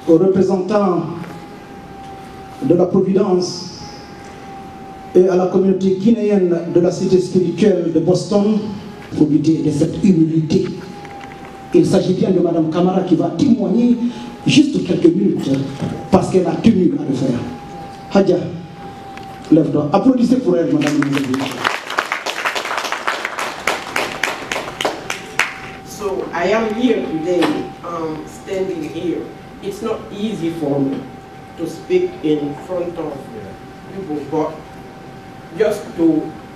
aux représentants de la Providence et à la communauté guinéenne de la cité spirituelle de Boston, profiter de cette humilité. Il s'agit bien de Mme Camara qui va témoigner juste quelques minutes parce qu'elle a tenu à le faire. Hadja, lève-toi. Applaudissez pour elle, Madame. So I am here today, standing here. It's not easy for me to speak in front of people, but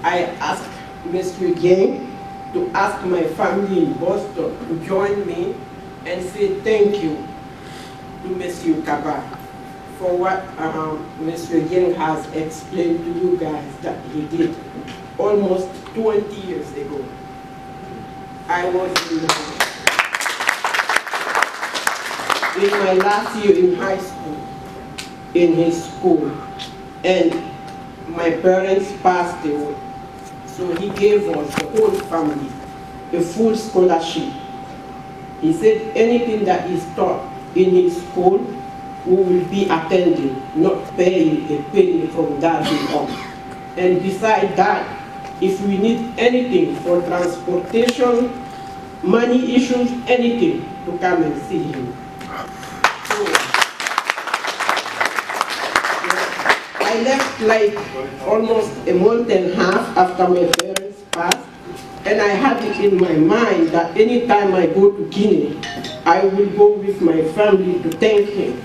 I ask Mr. Yang to ask my family in Boston to join me and say thank you to Mr. Kaba for what Mr. Yang has explained to you guys that he did almost 20 years ago. I was in my last year in high school, in his school, and my parents passed away. So he gave us, the whole family, a full scholarship. He said anything that is taught in his school, we will be attending, not paying a penny from that day on. And besides that, if we need anything for transportation, money issues, anything, to come and see him. So, I left like almost a month and a half after my parents passed, and I had it in my mind that anytime I go to Guinea, I will go with my family to thank him.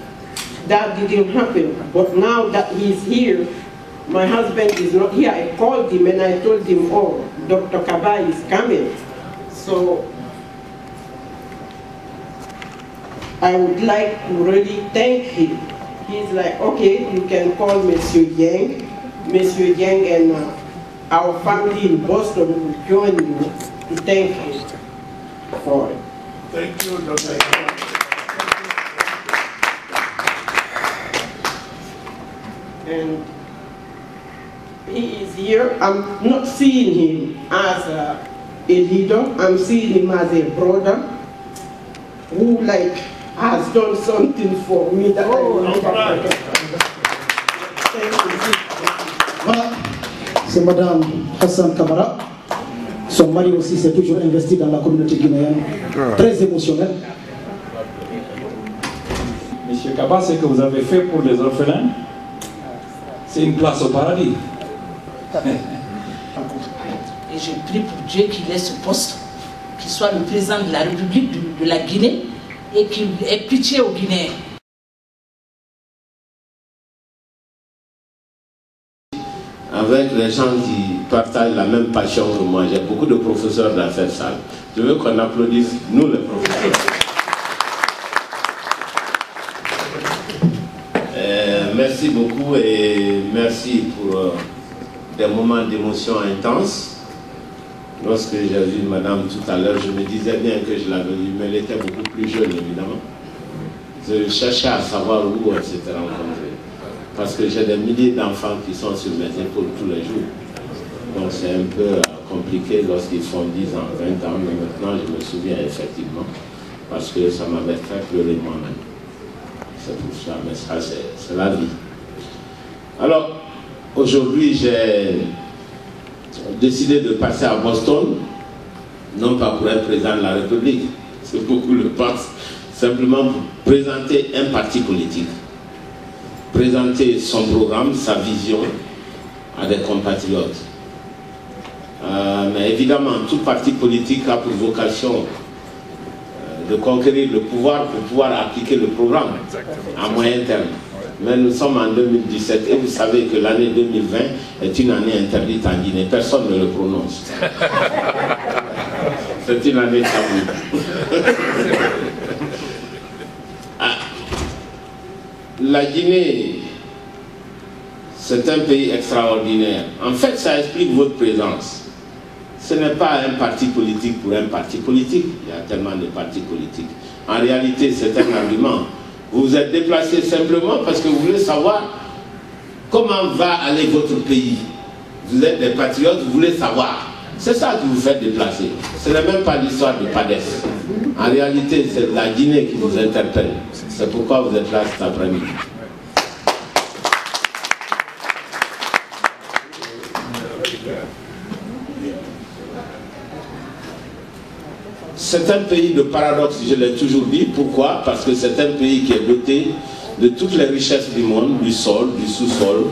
That didn't happen, but now that he's here, my husband is not here. I called him and I told him, oh, Dr. Kaba is coming. So I would like to really thank him. He's like, okay, you can call Monsieur Yang. Monsieur Yang and our family in Boston will join you to thank him for it. Thank you, Dr. And he is here. I'm not seeing him as a leader. I'm seeing him as a brother who has done something for me that I will never forget. Thank you. Voilà, c'est Madame Hassan Kamara. Son mari aussi s'est toujours investi dans la communauté guinéenne. Très émotionnel. Monsieur Kaba, ce que vous avez fait pour les orphelins, c'est une place au paradis. Et je prie pour Dieu qu'il ait ce poste, qu'il soit le président de la République de la Guinée et qu'il ait pitié aux Guinéens. Avec les gens qui partagent la même passion que moi, j'ai beaucoup de professeurs dans cette salle. Je veux qu'on applaudisse, nous les professeurs. Merci beaucoup et merci pour des moments d'émotion intense. Lorsque j'ai vu madame tout à l'heure, je me disais bien que je l'avais vue, mais elle était beaucoup plus jeune évidemment. Je cherchais à savoir où on s'était rencontrés. Parce que j'ai des milliers d'enfants qui sont sur mes épaules tous les jours. Donc c'est un peu compliqué lorsqu'ils font 10 ans, 20 ans, mais maintenant je me souviens effectivement, parce que ça m'avait fait pleurer moi-même. C'est pour ça, mais ça c'est la vie. Alors, aujourd'hui j'ai décidé de passer à Boston, non pas pour être président de la République, c'est beaucoup le pensent, simplement pour présenter un parti politique, présenter son programme, sa vision à des compatriotes. Mais évidemment, tout parti politique a pour vocation de conquérir le pouvoir pour pouvoir appliquer le programme à moyen terme. Mais nous sommes en 2017 et vous savez que l'année 2020 est une année interdite en Guinée. Personne ne le prononce. C'est une année taboue. La Guinée, c'est un pays extraordinaire. En fait, ça explique votre présence. Ce n'est pas un parti politique pour un parti politique. Il y a tellement de partis politiques. En réalité, c'est un argument. Vous vous êtes déplacé simplement parce que vous voulez savoir comment va aller votre pays. Vous êtes des patriotes, vous voulez savoir. C'est ça que vous faites déplacer. Ce n'est même pas l'histoire de PADES. En réalité, c'est la Guinée qui vous interpelle. C'est pourquoi vous êtes là cet après-midi. C'est un pays de paradoxe, je l'ai toujours dit. Pourquoi? Parce que c'est un pays qui est doté de toutes les richesses du monde, du sol, du sous-sol,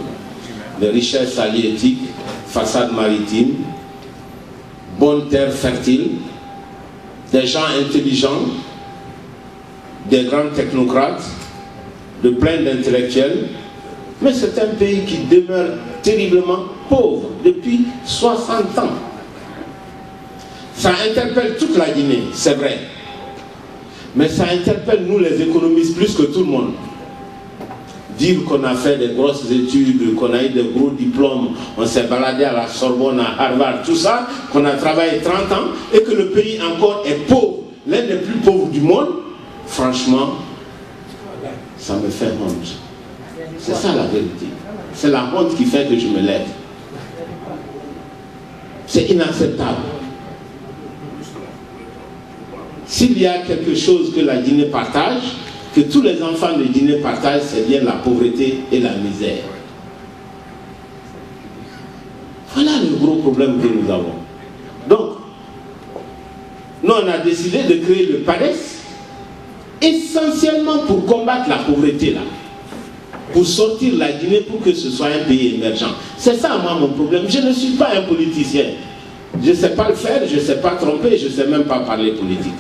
des richesses halieutiques, façades maritimes, bonnes terres fertiles, des gens intelligents, des grands technocrates, de plein d'intellectuels. Mais c'est un pays qui demeure terriblement pauvre depuis 60 ans. Ça interpelle toute la Guinée, c'est vrai. Mais ça interpelle nous les économistes plus que tout le monde. Dire qu'on a fait des grosses études, qu'on a eu des gros diplômes, on s'est baladé à la Sorbonne, à Harvard, tout ça, qu'on a travaillé 30 ans et que le pays encore est pauvre, l'un des plus pauvres du monde, franchement, ça me fait honte. C'est ça la vérité. C'est la honte qui fait que je me lève. C'est inacceptable. S'il y a quelque chose que la Guinée partage, que tous les enfants de Guinée partagent, c'est bien la pauvreté et la misère. Voilà le gros problème que nous avons. Donc, nous on a décidé de créer le PADES essentiellement pour combattre la pauvreté là. Pour sortir la Guinée pour que ce soit un pays émergent. C'est ça moi mon problème. Je ne suis pas un politicien. Je ne sais pas le faire, je ne sais pas tromper, je ne sais même pas parler politique.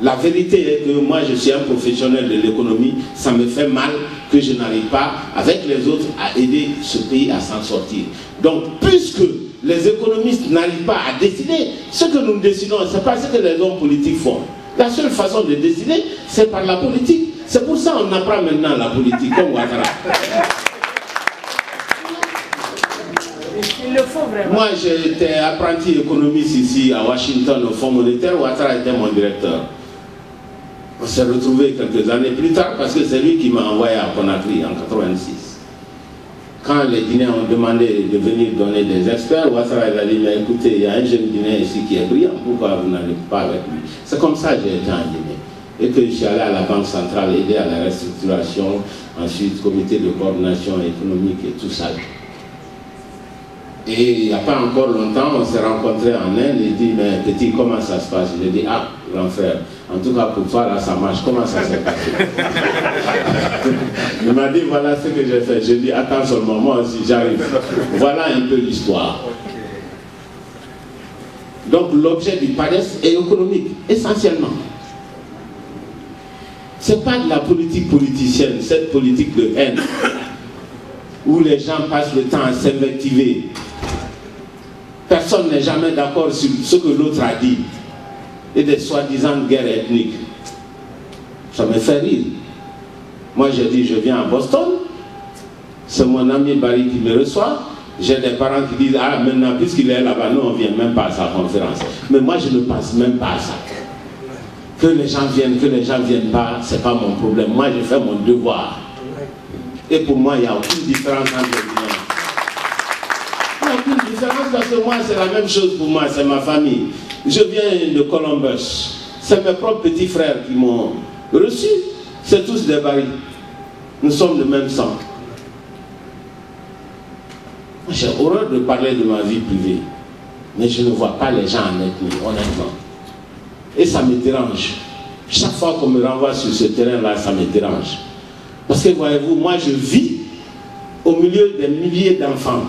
La vérité est que moi je suis un professionnel de l'économie, ça me fait mal que je n'arrive pas avec les autres à aider ce pays à s'en sortir. Donc puisque les économistes n'arrivent pas à décider, ce que nous décidons, ce n'est pas ce que les hommes politiques font. La seule façon de décider, c'est par la politique. C'est pour ça qu'on apprend maintenant la politique comme Ouattara. Il le faut vraiment. Moi j'étais apprenti économiste ici à Washington au Fonds monétaire, Ouattara était mon directeur. On s'est retrouvés quelques années plus tard parce que c'est lui qui m'a envoyé à Conakry en 86. Quand les Guinéens ont demandé de venir donner des experts, Ouattara a dit, mais écoutez, il y a un jeune Guinéen ici qui est brillant, pourquoi vous n'allez pas avec lui? C'est comme ça que j'ai été en Guinée. Et que je suis allé à la Banque centrale aider à la restructuration, ensuite comité de coordination économique et tout ça. Et il n'y a pas encore longtemps, on s'est rencontrés en Inde, il dit, mais petit, comment ça se passe? Je lui ai dit, ah, grand frère, en tout cas pour toi, là, ça marche, comment ça s'est passé? Il m'a dit, voilà ce que j'ai fait. J'ai dit, attends seulement, moi aussi, j'arrive. Voilà un peu l'histoire. Donc l'objet du PADES est économique, essentiellement. Ce n'est pas de la politique politicienne, cette politique de haine, où les gens passent le temps à s'invectiver. Personne n'est jamais d'accord sur ce que l'autre a dit. Et des soi-disant guerres ethniques. Ça me fait rire. Moi j'ai dit, je viens à Boston, c'est mon ami Barry qui me reçoit. J'ai des parents qui disent, ah maintenant puisqu'il est là-bas, nous on ne vient même pas à sa conférence. Mais moi je ne pense même pas à ça. Que les gens viennent, que les gens ne viennent pas, ce n'est pas mon problème. Moi je fais mon devoir. Et pour moi il n'y a aucune différence entre les Guinéens. Il n'y a aucune différence parce que moi c'est la même chose pour moi, c'est ma famille. Je viens de Columbus. C'est mes propres petits frères qui m'ont reçu. C'est tous des Barry. Nous sommes de même sang. J'ai horreur de parler de ma vie privée. Mais je ne vois pas les gens en ethnie, honnêtement. Et ça me dérange. Chaque fois qu'on me renvoie sur ce terrain-là, ça me dérange. Parce que voyez-vous, moi je vis au milieu des milliers d'enfants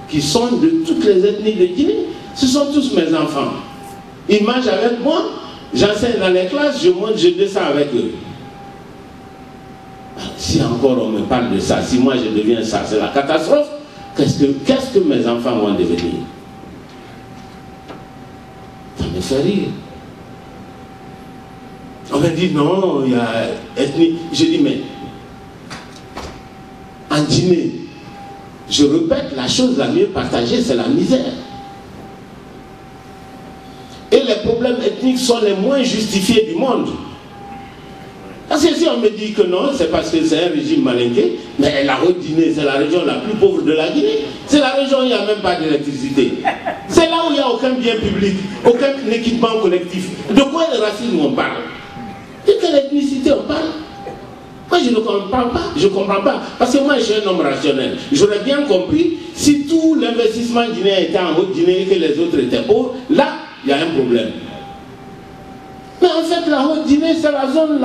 qui sont de toutes les ethnies de Guinée. Ce sont tous mes enfants. Ils mangent avec moi, j'enseigne dans les classes, je monte, je descends avec eux. Si encore on me parle de ça, si moi je deviens ça, c'est la catastrophe. Qu'est-ce que mes enfants vont devenir? Ça me fait rire. On me dit non, il y a ethnie. Je dis mais en Guinée, je répète, la chose la mieux partagée, c'est la misère. Et les problèmes ethniques sont les moins justifiés du monde. Parce que si on me dit que non, c'est parce que c'est un régime malinqué, mais la Haute-Guinée, c'est la région la plus pauvre de la Guinée. C'est la région où il n'y a même pas d'électricité. C'est là où il n'y a aucun bien public, aucun équipement collectif. De quoi le racisme on parle? De quelle ethnicité on parle? Moi je ne comprends pas, je ne comprends pas. Parce que moi je suis un homme rationnel. J'aurais bien compris si tout l'investissement guinéen était en Haute-Guinée et que les autres étaient hauts, là il y a un problème. Mais en fait la Haute-Guinée c'est la zone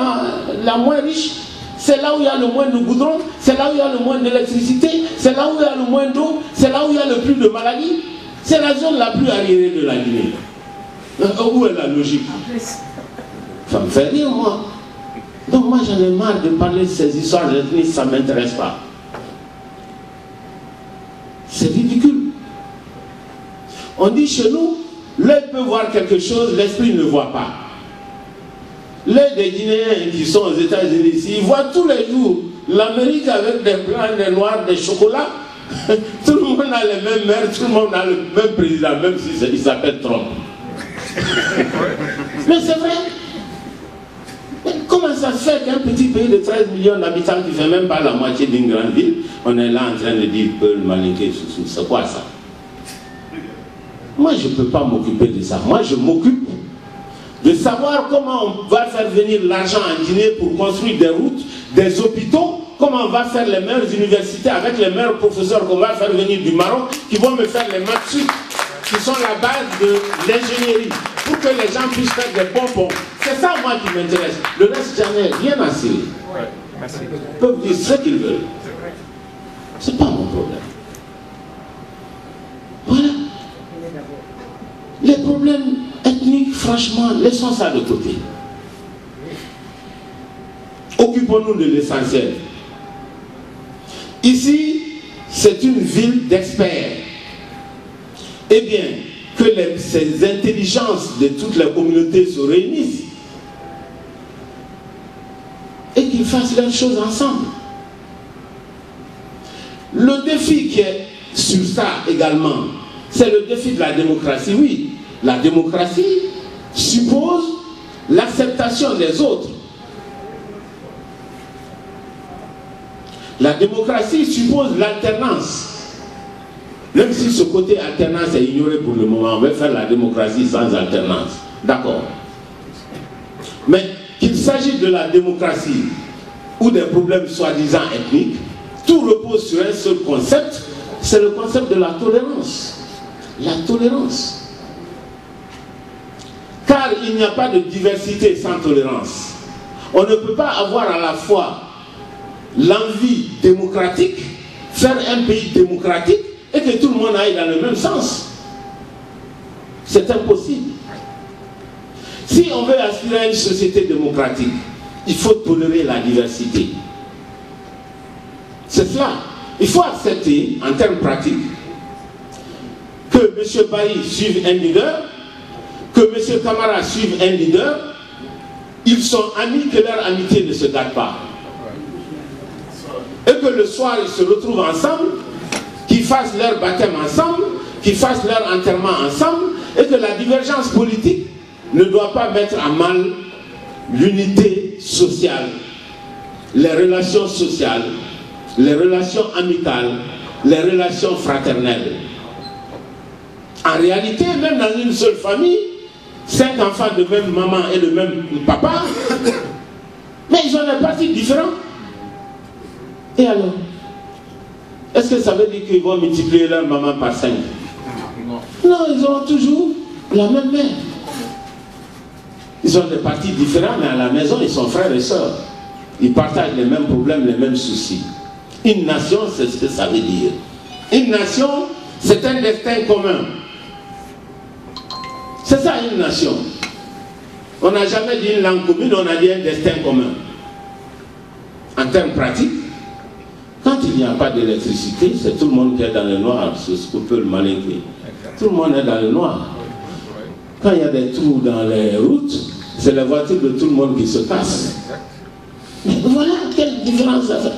la moins riche. C'est là où il y a le moins de goudron, c'est là où il y a le moins d'électricité, c'est là où il y a le moins d'eau, c'est là où il y a le plus de maladies. C'est la zone la plus arriérée de la Guinée. Où est la logique? Ça me fait rire, moi. Donc moi j'en ai marre de parler de ces histoires d'ethnie, ça ne m'intéresse pas. C'est ridicule. On dit chez nous, l'œil peut voir quelque chose, l'esprit ne voit pas. L'œil des Guinéens qui sont aux États-Unis, s'ils voient tous les jours l'Amérique avec des blancs, des noirs, des chocolats, tout le monde a les mêmes mères, tout le monde a le même président, même s'il s'appelle Trump. Mais c'est vrai. Mais comment ça se fait qu'un petit pays de 13 millions d'habitants qui ne fait même pas la moitié d'une grande ville, on est là en train de dire Peul, Malinké, Soussou, c'est quoi ça? Moi je ne peux pas m'occuper de ça. Moi je m'occupe de savoir comment on va faire venir l'argent en Guinée pour construire des routes, des hôpitaux, comment on va faire les meilleures universités avec les meilleurs professeurs qu'on va faire venir du Maroc, qui vont me faire les maths sup, qui sont la base de l'ingénierie, pour que les gens puissent faire des bonbons. C'est ça moi qui m'intéresse. Le reste, j'en ai rien à cirer. Ils peuvent dire ce qu'ils veulent. C'est pas mon problème. Voilà. Les problèmes ethniques, franchement, laissons ça de côté. Occupons-nous de l'essentiel. Ici, c'est une ville d'experts. Eh bien, que ces intelligences de toutes les communautés se réunissent et qu'ils fassent leurs choses ensemble. Le défi qui est sur ça également, c'est le défi de la démocratie. Oui, la démocratie suppose l'acceptation des autres. La démocratie suppose l'alternance. Même si ce côté alternance est ignoré pour le moment, on va faire la démocratie sans alternance. D'accord. Mais qu'il s'agisse de la démocratie ou des problèmes soi-disant ethniques, tout repose sur un seul concept, c'est le concept de la tolérance. La tolérance. Car il n'y a pas de diversité sans tolérance. On ne peut pas avoir à la fois l'envie démocratique, faire un pays démocratique, et que tout le monde aille dans le même sens. C'est impossible. Si on veut aspirer à une société démocratique, il faut tolérer la diversité. C'est cela. Il faut accepter, en termes pratiques, que M. Barry suive un leader, que M. Camara suive un leader. Ils sont amis, que leur amitié ne se gâte pas. Et que le soir, ils se retrouvent ensemble, qu'ils fassent leur baptême ensemble, qu'ils fassent leur enterrement ensemble, et que la divergence politique ne doit pas mettre à mal l'unité sociale, les relations sociales, les relations amicales, les relations fraternelles. En réalité, même dans une seule famille, 5 enfants de même maman et de même papa, mais ils ont des partis différents. Et alors? Est-ce que ça veut dire qu'ils vont multiplier leur maman par 5? Non, ils ont toujours la même mère. Ils ont des partis différents, mais à la maison, ils sont frères et sœurs. Ils partagent les mêmes problèmes, les mêmes soucis. Une nation, c'est ce que ça veut dire. Une nation, c'est un destin commun. C'est ça une nation. On n'a jamais dit une langue commune, on a dit un destin commun. En termes pratiques, quand il n'y a pas d'électricité, c'est tout le monde qui est dans le noir, c'est ce qu'on peut le malinquer. Tout le monde est dans le noir. Quand il y a des trous dans les routes, c'est la voiture de tout le monde qui se casse. Mais voilà quelle différence ça fait.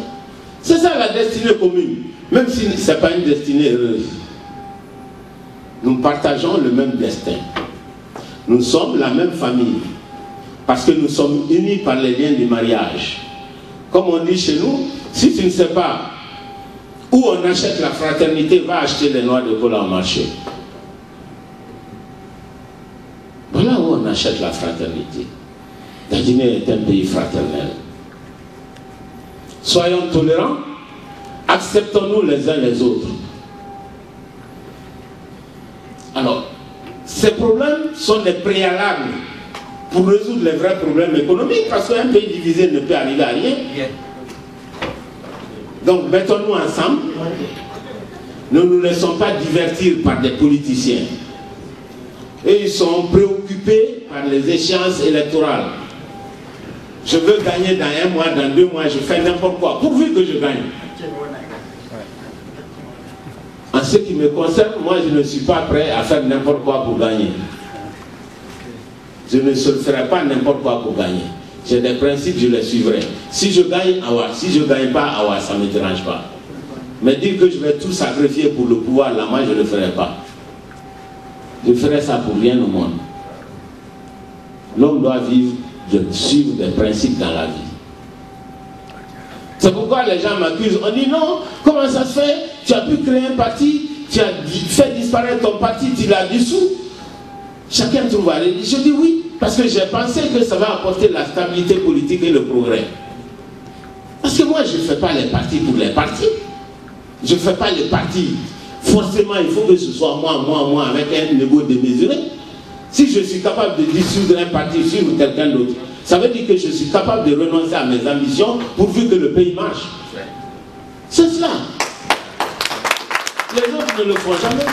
C'est ça la destinée commune, même si ce n'est pas une destinée heureuse. Nous partageons le même destin. Nous sommes la même famille, parce que nous sommes unis par les liens du mariage. Comme on dit chez nous, si tu ne sais pas où on achète la fraternité, va acheter les noix de cola au marché. achète la fraternité. La Guinée est un pays fraternel. Soyons tolérants, acceptons-nous les uns les autres. Alors, ces problèmes sont des préalables pour résoudre les vrais problèmes économiques, parce qu'un pays divisé ne peut arriver à rien. Donc, mettons-nous ensemble. Ne nous laissons pas divertir par des politiciens. Et ils sont préoccupés par les échéances électorales. Je veux gagner dans 1 mois, dans 2 mois, je fais n'importe quoi, pourvu que je gagne. En ce qui me concerne, moi je ne suis pas prêt à faire n'importe quoi pour gagner. Je ne ferai pas n'importe quoi pour gagner. J'ai des principes, je les suivrai. Si je gagne, awa. Si je ne gagne pas, awa, ça ne me dérange pas. Mais dire que je vais tout sacrifier pour le pouvoir, là, moi je ne le ferai pas. Je ferai ça pour rien au monde. L'homme doit vivre, suivre des principes dans la vie. C'est pourquoi les gens m'accusent. On dit non, comment ça se fait? Tu as pu créer un parti, tu as fait disparaître ton parti, tu l'as dissous. Chacun trouve à dire. Je dis oui, parce que j'ai pensé que ça va apporter la stabilité politique et le progrès. Parce que moi, je ne fais pas les partis pour les partis. Je ne fais pas les partis. Forcément, il faut que ce soit moi, avec un ego démesuré. Si je suis capable de dissoudre un parti sur quelqu'un d'autre, ça veut dire que je suis capable de renoncer à mes ambitions pourvu que le pays marche. C'est cela. Les autres ne le font jamais.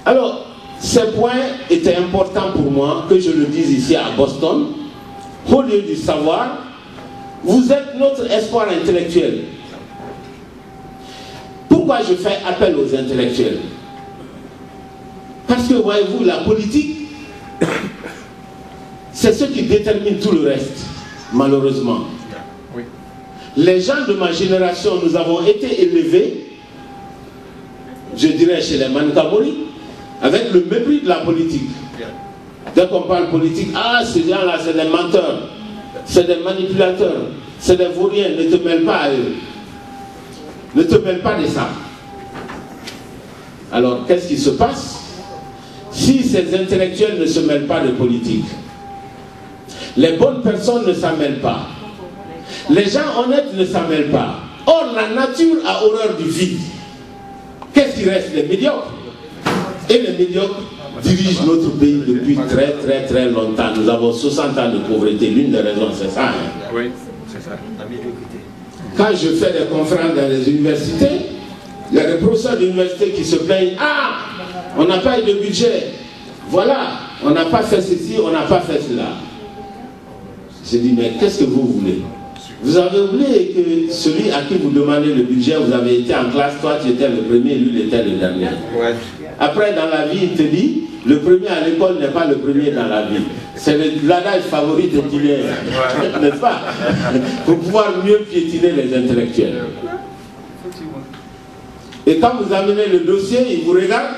Alors, ces points étaient importants pour moi, que je le dise ici à Boston. Au lieu du savoir, vous êtes notre espoir intellectuel. Pourquoi je fais appel aux intellectuels? Parce que, voyez-vous, la politique, c'est ce qui détermine tout le reste, malheureusement. Oui. Les gens de ma génération, nous avons été élevés, je dirais chez les Mankamori, avec le mépris de la politique. Dès qu'on parle politique, ah, ces gens-là, c'est des menteurs, c'est des manipulateurs, c'est des vauriens, ne te mêle pas à eux. Ne te mêle pas de ça. Alors, qu'est-ce qui se passe? Si ces intellectuels ne se mêlent pas de politique, les bonnes personnes ne s'en mêlent pas, les gens honnêtes ne s'en mêlent pas. Or, la nature a horreur du vide. Qu'est-ce qui reste? Les médiocres. Et les médiocres dirigent notre pays depuis très longtemps. Nous avons 60 ans de pauvreté. L'une des raisons, c'est ça. Hein? Oui, c'est ça. La médiocrité. Quand je fais des conférences dans les universités, il y a des professeurs d'université qui se plaignent. Ah, on n'a pas eu de budget. Voilà, on n'a pas fait ceci, on n'a pas fait cela. Je dis, mais qu'est-ce que vous voulez? Vous avez oublié que celui à qui vous demandez le budget, vous avez été en classe, toi tu étais le premier, lui il était le dernier. Ouais. Après, dans la vie, il te dit, le premier à l'école n'est pas le premier dans la vie. C'est l'adage favori des Guinéens, n'est-ce pas? Pour pouvoir mieux piétiner les intellectuels. Et quand vous amenez le dossier, il vous regarde.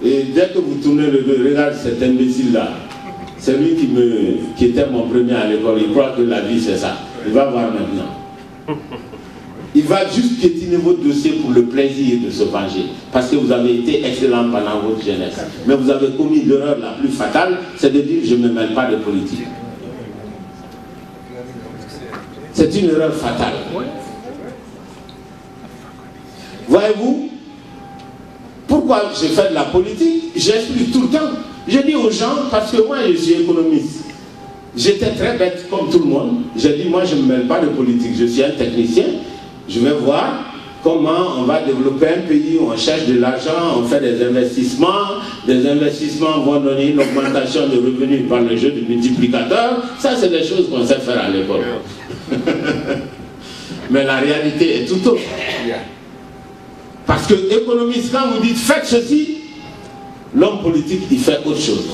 Et dès que vous tournez le dos, regarde cet imbécile-là. C'est lui qui était mon premier à l'école. Il croit que la vie, c'est ça. Il va voir maintenant. Il va juste piétiner votre dossier pour le plaisir de se venger. Parce que vous avez été excellent pendant votre jeunesse. Mais vous avez commis l'erreur la plus fatale, c'est de dire je ne me mêle pas de politique. C'est une erreur fatale. Voyez-vous, pourquoi je fais de la politique? J'explique tout le temps. Je dis aux gens, parce que moi je suis économiste. J'étais très bête comme tout le monde. J'ai dit, moi je ne me mêle pas de politique. Je suis un technicien. Je vais voir comment on va développer un pays où on cherche de l'argent, on fait des investissements. Des investissements vont donner une augmentation de revenus par le jeu du multiplicateur. Ça, c'est des choses qu'on sait faire à l'école. Mais la réalité est tout autre. Parce que économiste, quand vous dites faites ceci, l'homme politique, il fait autre chose.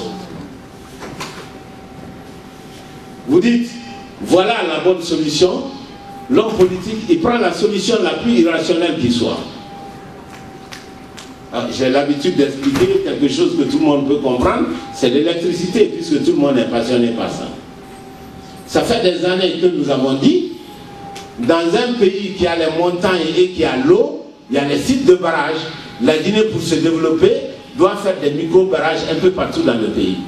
Vous dites, voilà la bonne solution. L'homme politique, il prend la solution la plus irrationnelle qui soit. J'ai l'habitude d'expliquer quelque chose que tout le monde peut comprendre, c'est l'électricité, puisque tout le monde est passionné par ça. Ça fait des années que nous avons dit, dans un pays qui a les montagnes et qui a l'eau, il y a les sites de barrage. La Guinée, pour se développer, doit faire des micro-barrages un peu partout dans le pays.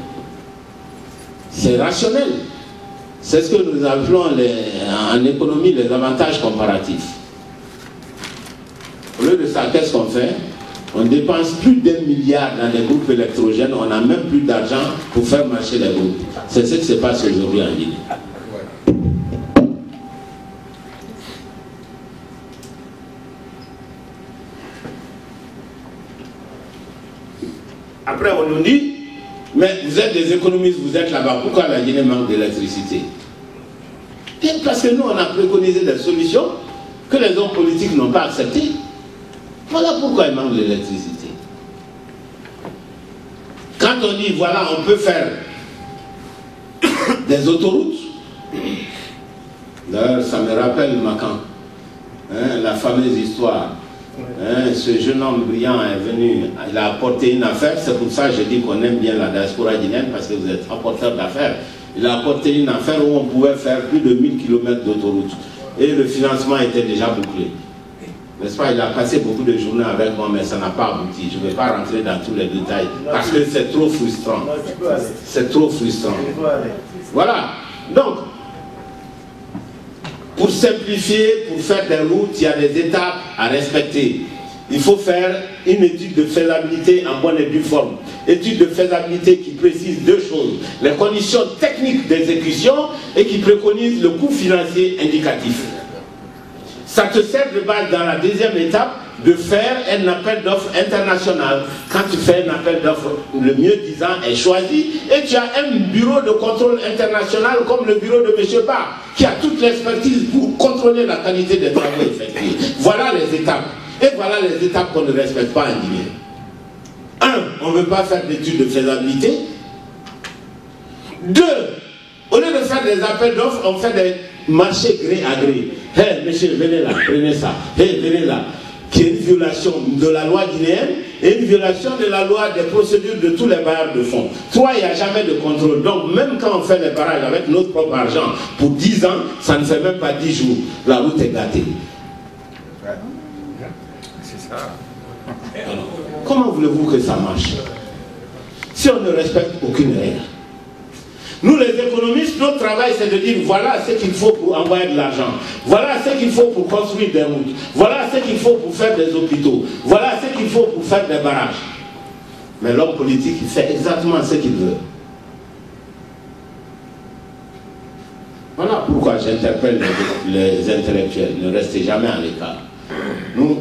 C'est rationnel. C'est ce que nous appelons en économie les avantages comparatifs. Au lieu de ça, qu'est-ce qu'on fait? On dépense plus d'1 milliard dans des groupes électrogènes, on n'a même plus d'argent pour faire marcher les groupes. C'est ce qui se passe aujourd'hui en Guinée. Après, on nous dit, mais vous êtes des économistes, vous êtes là-bas, pourquoi la Guinée manque d'électricité? Parce que nous, on a préconisé des solutions que les hommes politiques n'ont pas acceptées. Voilà pourquoi il manque d'électricité. Quand on dit, voilà, on peut faire des autoroutes, d'ailleurs, ça me rappelle Macan, hein, la fameuse histoire. Hein, ce jeune homme brillant est venu, il a apporté une affaire, c'est pour ça que je dis qu'on aime bien la diaspora guinéenne, parce que vous êtes apporteur d'affaires. Il a apporté une affaire où on pouvait faire plus de 1000 km d'autoroute. Et le financement était déjà bouclé. N'est-ce pas? Il a passé beaucoup de journées avec moi, mais ça n'a pas abouti. Je ne vais pas rentrer dans tous les détails, parce que c'est trop frustrant. C'est trop frustrant. Voilà. Donc, pour simplifier, pour faire des routes, il y a des étapes à respecter. Il faut faire une étude de faisabilité en bonne et due forme. Étude de faisabilité qui précise deux choses. Les conditions techniques d'exécution et qui préconise le coût financier indicatif. Ça te sert de base dans la deuxième étape de faire un appel d'offres international. Quand tu fais un appel d'offres, le mieux disant est choisi et tu as un bureau de contrôle international comme le bureau de M. Ba qui a toute l'expertise pour contrôler la qualité des travaux effectués. Voilà les étapes. Et voilà les étapes qu'on ne respecte pas en Guinée. 1. On ne veut pas faire d'études de faisabilité. 2. Au lieu de faire des appels d'offres, on fait des marchés gré à gré. Hé, monsieur, venez là, prenez ça. Hé, venez là. Qui est une violation de la loi guinéenne et une violation de la loi des procédures de tous les bailleurs de fonds. 3. Il n'y a jamais de contrôle. Donc, même quand on fait les barrages avec notre propre argent, pour 10 ans, ça ne fait même pas 10 jours. La route est gâtée. C'est ça. Alors, comment voulez-vous que ça marche si on ne respecte aucune règle? Nous les économistes, notre travail c'est de dire voilà ce qu'il faut pour envoyer de l'argent, voilà ce qu'il faut pour construire des routes, voilà ce qu'il faut pour faire des hôpitaux, voilà ce qu'il faut pour faire des barrages. Mais l'homme politique il fait exactement ce qu'il veut. Voilà pourquoi j'interpelle les intellectuels, ne restez jamais à l'écart.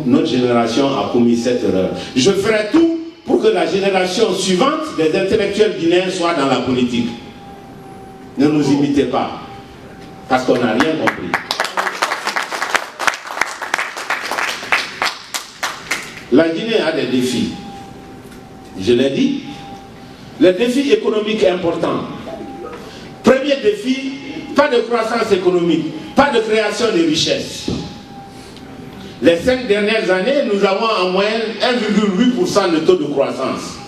Notre génération a commis cette erreur. Je ferai tout pour que la génération suivante des intellectuels guinéens soit dans la politique. Ne nous imitez pas, parce qu'on n'a rien compris. La Guinée a des défis. Je l'ai dit. Les défis économiques importants. Premier défi, pas de croissance économique, pas de création de richesses. Les 5 dernières années, nous avons en moyenne 1,8% de taux de croissance.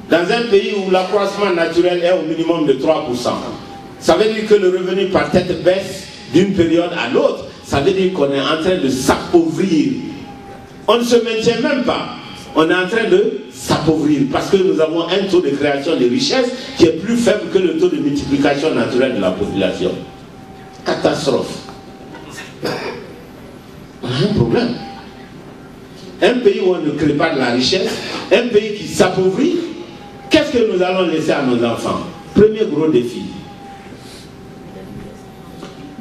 Dans un pays où l'accroissement naturel est au minimum de 3%. Ça veut dire que le revenu par tête baisse d'une période à l'autre. Ça veut dire qu'on est en train de s'appauvrir. On ne se maintient même pas. On est en train de s'appauvrir parce que nous avons un taux de création de richesse qui est plus faible que le taux de multiplication naturelle de la population. Catastrophe. On a un problème. Un pays où on ne crée pas de la richesse, un pays qui s'appauvrit, qu'est-ce que nous allons laisser à nos enfants? Premier gros défi.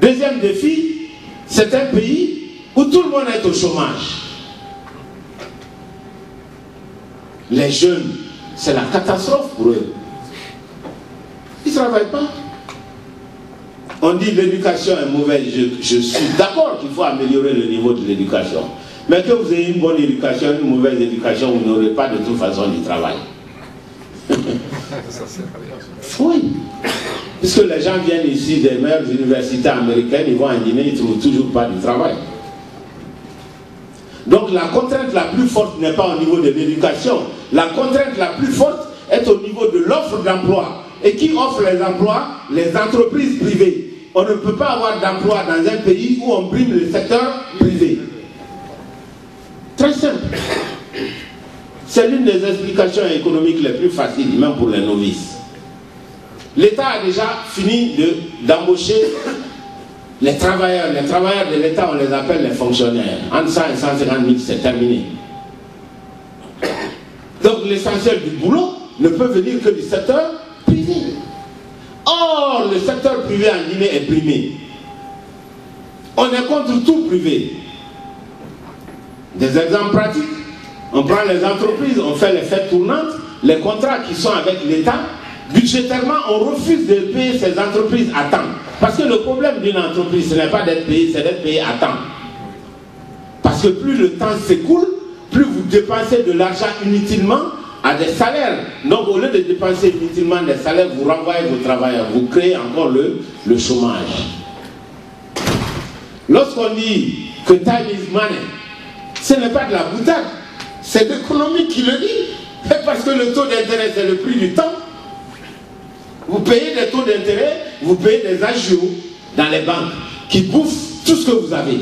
Deuxième défi, c'est un pays où tout le monde est au chômage. Les jeunes, c'est la catastrophe pour eux. Ils ne travaillent pas. On dit l'éducation est mauvaise. Je suis d'accord qu'il faut améliorer le niveau de l'éducation. Mais que vous ayez une bonne éducation, une mauvaise éducation, vous n'aurez pas de toute façon du travail. Oui. Puisque les gens viennent ici des meilleures universités américaines, ils vont en Guinée, ils ne trouvent toujours pas du travail. Donc la contrainte la plus forte n'est pas au niveau de l'éducation. La contrainte la plus forte est au niveau de l'offre d'emploi. Et qui offre les emplois? Les entreprises privées. On ne peut pas avoir d'emploi dans un pays où on brime le secteur privé. Très simple. C'est l'une des explications économiques les plus faciles, même pour les novices. L'État a déjà fini d'embaucher les travailleurs. Les travailleurs de l'État, on les appelle les fonctionnaires. Entre 100 et 150 000, c'est terminé. Donc l'essentiel du boulot ne peut venir que du secteur privé. Or, le secteur privé en Guinée est primé. On est contre tout privé. Des exemples pratiques. On prend les entreprises, on fait les fêtes tournantes, les contrats qui sont avec l'État. Budgétairement, on refuse de payer ces entreprises à temps. Parce que le problème d'une entreprise, ce n'est pas d'être payé, c'est d'être payé à temps. Parce que plus le temps s'écoule, plus vous dépensez de l'argent inutilement à des salaires. Donc au lieu de dépenser inutilement des salaires, vous renvoyez vos travailleurs, vous créez encore le chômage. Lorsqu'on dit que time is money, ce n'est pas de la boutade, c'est l'économie qui le dit. Parce que le taux d'intérêt, c'est le prix du temps. Vous payez des taux d'intérêt, vous payez des agios dans les banques qui bouffent tout ce que vous avez.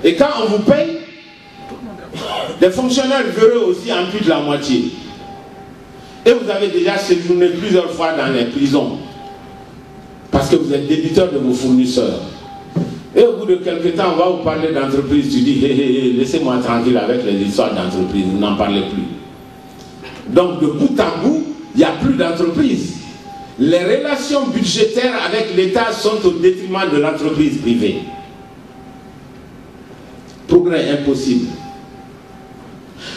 Et quand on vous paye, les fonctionnaires véreux aussi amputent la moitié. Et vous avez déjà séjourné plusieurs fois dans les prisons parce que vous êtes débiteur de vos fournisseurs. Et au bout de quelques temps, on va vous parler d'entreprise. Tu dis, hé, laissez-moi tranquille avec les histoires d'entreprise, vous n'en parlez plus. Donc de bout à bout, il n'y a plus d'entreprise. Les relations budgétaires avec l'État sont au détriment de l'entreprise privée. Progrès impossible.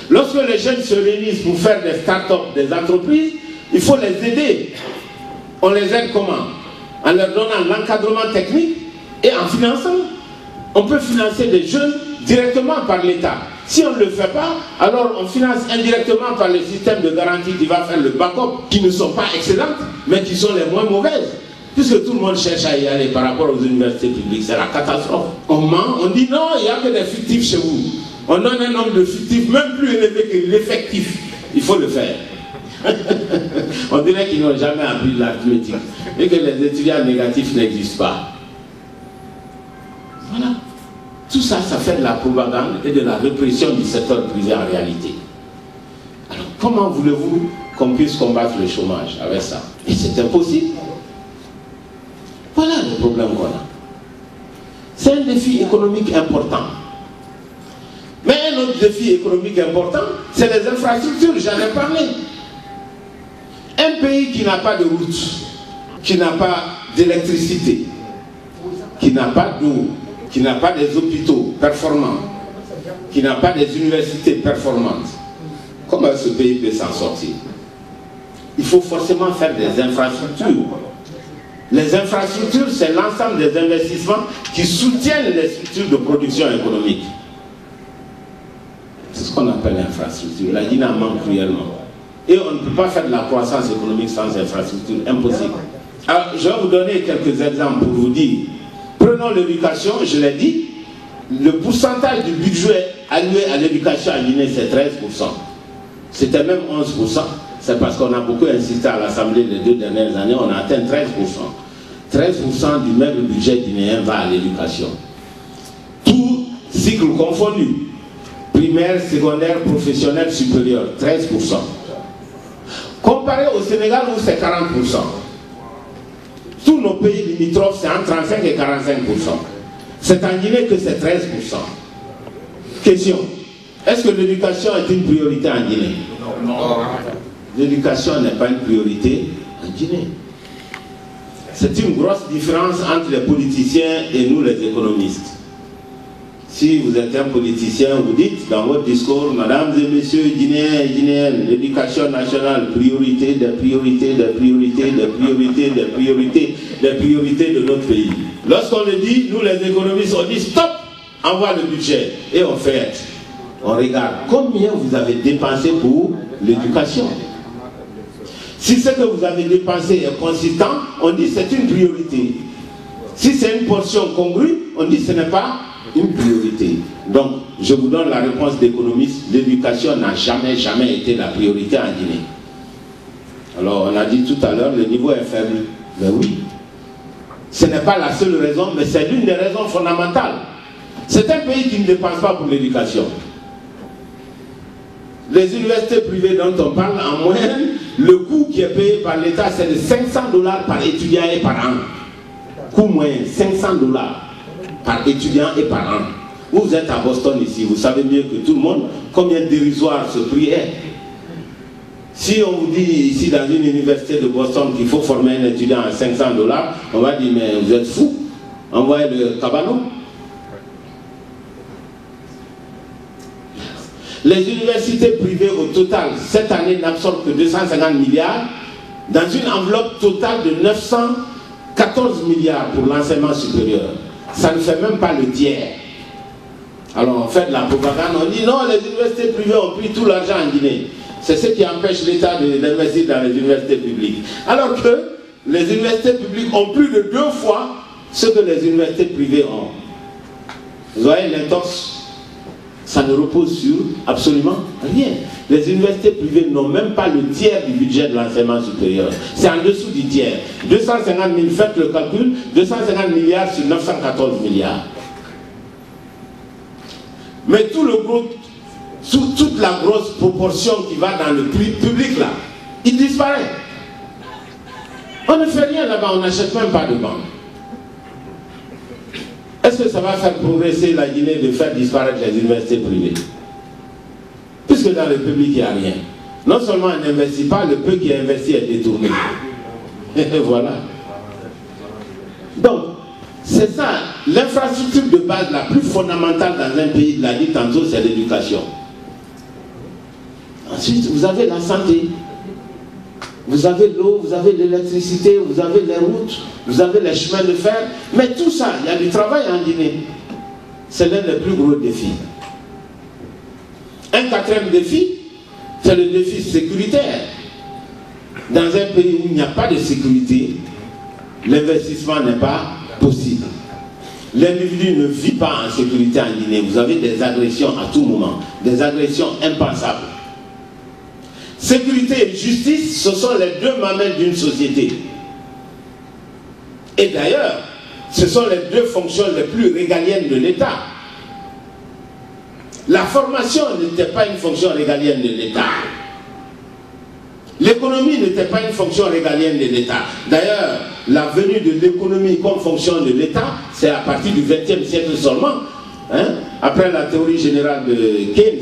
Lorsque les jeunes se réunissent pour faire des start-up, des entreprises, il faut les aider. On les aide comment? En leur donnant l'encadrement technique et en finançant. On peut financer des jeunes directement par l'État. Si on ne le fait pas, alors on finance indirectement par le système de garantie qui va faire le backup, qui ne sont pas excellentes, mais qui sont les moins mauvaises. Puisque tout le monde cherche à y aller par rapport aux universités publiques, c'est la catastrophe. On ment, on dit non, il n'y a que des fictifs chez vous. On donne un nombre de fictifs même plus élevé que l'effectif. Il faut le faire. On dirait qu'ils n'ont jamais appris l'arithmétique et que les étudiants négatifs n'existent pas. Voilà. Tout ça, ça fait de la propagande et de la répression du secteur privé en réalité. Alors, comment voulez-vous qu'on puisse combattre le chômage avec ça? Et c'est impossible. Voilà le problème qu'on a. C'est un défi économique important. Mais un autre défi économique important, c'est les infrastructures, j'en ai parlé. Un pays qui n'a pas de route, qui n'a pas d'électricité, qui n'a pas d'eau, qui n'a pas des hôpitaux performants, qui n'a pas des universités performantes, comment ce pays peut s'en sortir? Il faut forcément faire des infrastructures. Les infrastructures, c'est l'ensemble des investissements qui soutiennent les structures de production économique. C'est ce qu'on appelle l'infrastructure. La Guinée en manque cruellement. Et on ne peut pas faire de la croissance économique sans infrastructure. Impossible. Alors, je vais vous donner quelques exemples pour vous dire. Prenons l'éducation, je l'ai dit. Le pourcentage du budget alloué à l'éducation en Guinée, c'est 13%. C'était même 11%. C'est parce qu'on a beaucoup insisté à l'Assemblée les 2 dernières années, on a atteint 13%. 13% du maigre budget guinéen va à l'éducation. Tout cycle confondu. Primaire, secondaire, professionnel, supérieur, 13%. Comparé au Sénégal où c'est 40%. Tous nos pays limitrophes, c'est entre 35 et 45%. C'est en Guinée que c'est 13%. Question. Est-ce que l'éducation est une priorité en Guinée? Non. L'éducation n'est pas une priorité en Guinée. C'est une grosse différence entre les politiciens et nous les économistes. Si vous êtes un politicien, vous dites dans votre discours, mesdames et messieurs guinéens et guinéennes, l'éducation nationale, priorité, des priorités, des priorités, des priorités, des priorités, des priorités de notre pays. Lorsqu'on le dit, nous les économistes, on dit stop, envoie le budget et on fait. On regarde combien vous avez dépensé pour l'éducation. Si ce que vous avez dépensé est consistant, on dit c'est une priorité. Si c'est une portion congrue, on dit ce n'est pas une priorité. Donc, je vous donne la réponse d'économiste. L'éducation n'a jamais été la priorité en Guinée. Alors, on a dit tout à l'heure, le niveau est faible. Mais oui. Ce n'est pas la seule raison, mais c'est l'une des raisons fondamentales. C'est un pays qui ne dépense pas pour l'éducation. Les universités privées dont on parle, en moyenne, le coût qui est payé par l'État, c'est de $500 par étudiant et par an. Coût moyen, $500 par étudiant et par an. Vous êtes à Boston ici, vous savez mieux que tout le monde combien dérisoire ce prix est. Si on vous dit ici dans une université de Boston qu'il faut former un étudiant à $500, on va dire mais vous êtes fou, envoyez le cabanon. Les universités privées au total, cette année n'absorbent que 250 milliards dans une enveloppe totale de 914 milliards pour l'enseignement supérieur. Ça ne fait même pas le tiers. Alors on fait de la propagande, on dit non, les universités privées ont pris tout l'argent en Guinée. C'est ce qui empêche l'État d'investir dans les universités publiques. Alors que les universités publiques ont plus de 2 fois ce que les universités privées ont. Vous voyez l'intox, ça ne repose sur absolument rien. Les universités privées n'ont même pas le tiers du budget de l'enseignement supérieur. C'est en dessous du tiers. 250 000, faites le calcul, 250 milliards sur 914 milliards. Mais tout le gros, toute la grosse proportion qui va dans le public là, il disparaît. On ne fait rien là-bas, on n'achète même pas de banque. Est-ce que ça va faire progresser la Guinée de faire disparaître les universités privées? Puisque dans le public, il n'y a rien. Non seulement on n'investit pas, le peu qui est investi est détourné. Et voilà. Donc, c'est ça, l'infrastructure de base la plus fondamentale dans un pays, l'a dit tantôt, c'est l'éducation. Ensuite, vous avez la santé. Vous avez l'eau, vous avez l'électricité, vous avez les routes, vous avez les chemins de fer. Mais tout ça, il y a du travail en Guinée. C'est l'un des plus gros défis. Un 4e défi, c'est le défi sécuritaire. Dans un pays où il n'y a pas de sécurité, l'investissement n'est pas possible. L'individu ne vit pas en sécurité en Guinée. Vous avez des agressions à tout moment, des agressions impensables. Sécurité et justice, ce sont les 2 mamelles d'une société. Et d'ailleurs, ce sont les 2 fonctions les plus régaliennes de l'État. La formation n'était pas une fonction régalienne de l'État. L'économie n'était pas une fonction régalienne de l'État. D'ailleurs, la venue de l'économie comme fonction de l'État, c'est à partir du XXe siècle seulement, hein, après la théorie générale de Keynes.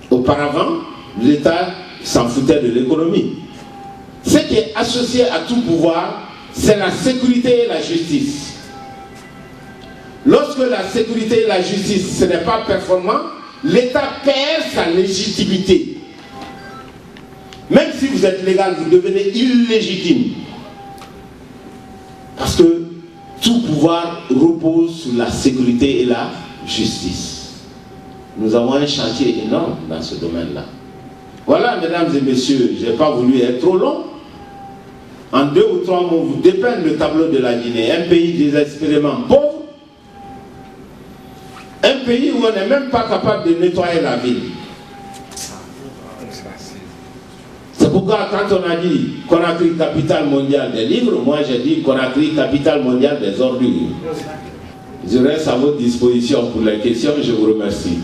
Auparavant, l'État s'en foutait de l'économie. Ce qui est associé à tout pouvoir, c'est la sécurité et la justice. Lorsque la sécurité et la justice, ce n'est pas performant, l'État perd sa légitimité. Même si vous êtes légal, vous devenez illégitime. Parce que tout pouvoir repose sur la sécurité et la justice. Nous avons un chantier énorme dans ce domaine-là. Voilà, mesdames et messieurs, je n'ai pas voulu être trop long. En 2 ou 3 mots, vous dépeindre le tableau de la Guinée. Un pays désespérément pauvre. Un pays où on n'est même pas capable de nettoyer la ville. C'est pourquoi quand on a dit Conakry, capitale mondiale des livres, moi j'ai dit Conakry, capitale mondiale des ordures. Je reste à votre disposition pour les questions, je vous remercie.